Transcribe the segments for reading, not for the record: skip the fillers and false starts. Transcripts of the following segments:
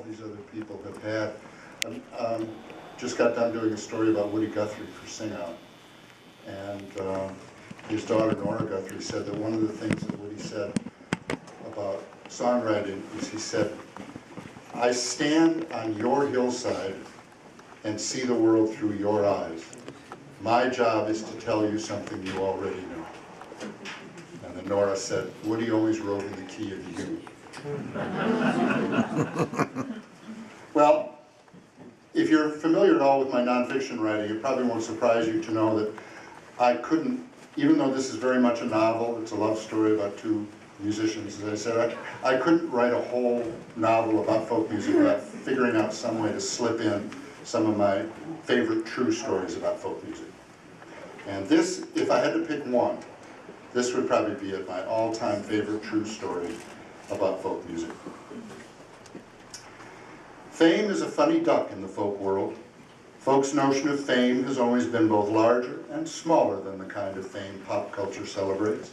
all of these other people have had. Just got done doing a story about Woody Guthrie for Sing Out. And his daughter Nora Guthrie said that one of the things that Woody said about songwriting is he said, I stand on your hillside and see the world through your eyes. My job is to tell you something you already know. And then Nora said, Woody always wrote in the key of you. Well, if you're familiar at all with my nonfiction writing, it probably won't surprise you to know that I couldn't, even though this is very much a novel, it's a love story about two musicians, as I said, I couldn't write a whole novel about folk music without figuring out some way to slip in some of my favorite true stories about folk music. And this, if I had to pick one, this would probably be my all-time favorite true story about folk music. Fame is a funny duck in the folk world. Folks' notion of fame has always been both larger and smaller than the kind of fame pop culture celebrates.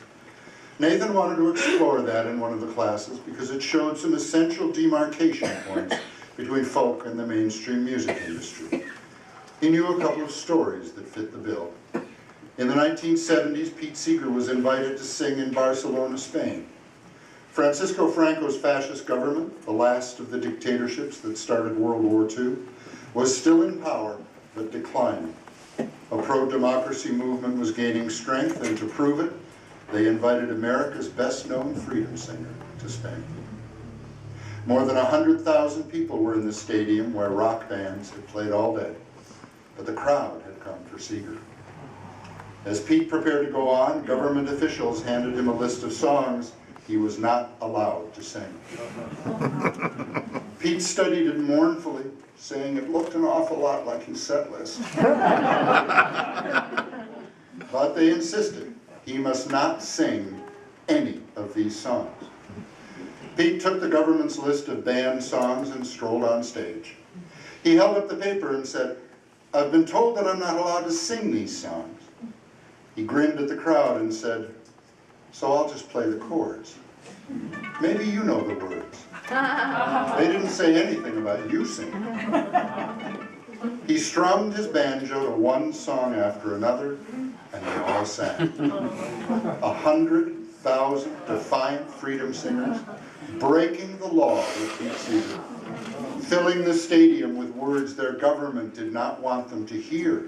Nathan wanted to explore that in one of the classes because it showed some essential demarcation points between folk and the mainstream music industry. He knew a couple of stories that fit the bill. In the 1970s, Pete Seeger was invited to sing in Barcelona, Spain. Francisco Franco's fascist government, the last of the dictatorships that started World War II, was still in power, but declining. A pro-democracy movement was gaining strength, and to prove it, they invited America's best-known freedom singer to Spain. More than 100,000 people were in the stadium where rock bands had played all day, but the crowd had come for Seeger. As Pete prepared to go on, government officials handed him a list of songs he was not allowed to sing. Pete studied it mournfully, saying it looked an awful lot like his set list. But they insisted he must not sing any of these songs. Pete took the government's list of banned songs and strolled on stage. He held up the paper and said, I've been told that I'm not allowed to sing these songs. He grinned at the crowd and said, so I'll just play the chords. Maybe you know the words. They didn't say anything about you singing. He strummed his banjo to one song after another, and they all sang. 100,000 defiant freedom singers breaking the law with Pete Seeger, filling the stadium with words their government did not want them to hear,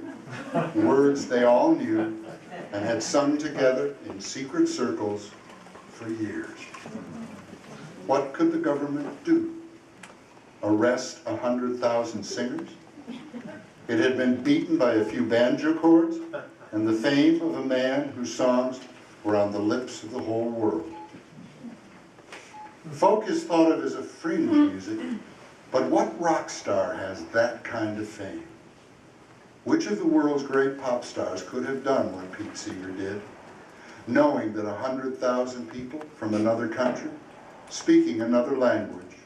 words they all knew and had sung together in secret circles for years. What could the government do? Arrest 100,000 singers? It had been beaten by a few banjo chords and the fame of a man whose songs were on the lips of the whole world. Folk is thought of as a fringe music, but what rock star has that kind of fame? Which of the world's great pop stars could have done what Pete Seeger did, knowing that 100,000 people from another country, speaking another language,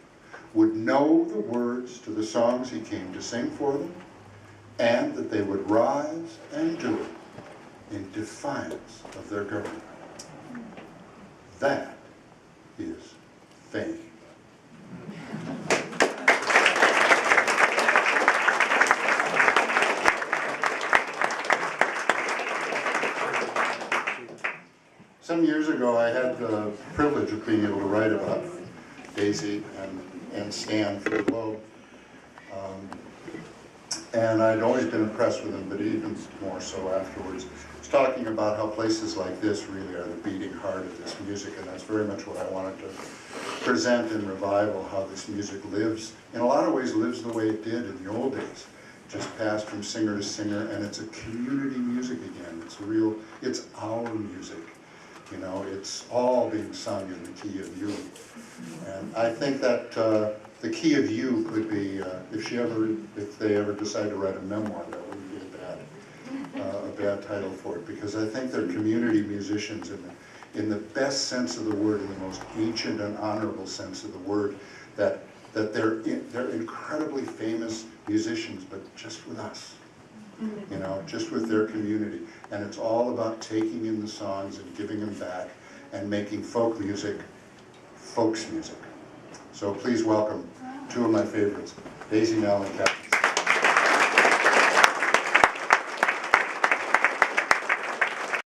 would know the words to the songs he came to sing for them, and that they would rise and do it in defiance of their government? That is fame. Some years ago, I had the privilege of being able to write about Daisy and Stan for the Globe. And I'd always been impressed with him, but even more so afterwards. I was talking about how places like this really are the beating heart of this music, and that's very much what I wanted to present in Revival, how this music lives, in a lot of ways lives the way it did in the old days. Just passed from singer to singer, and it's a community music again. It's our music. You know, it's all being sung in the key of you. And I think that the key of you could be, if they ever decide to write a memoir, that wouldn't be a bad title for it, because I think they're community musicians in the best sense of the word, in the most ancient and honorable sense of the word, that they're incredibly famous musicians, but just with us. You know, just with their community. And it's all about taking in the songs and giving them back and making folk music folks music. So please welcome two of my favorites, Daisy Nell and Captain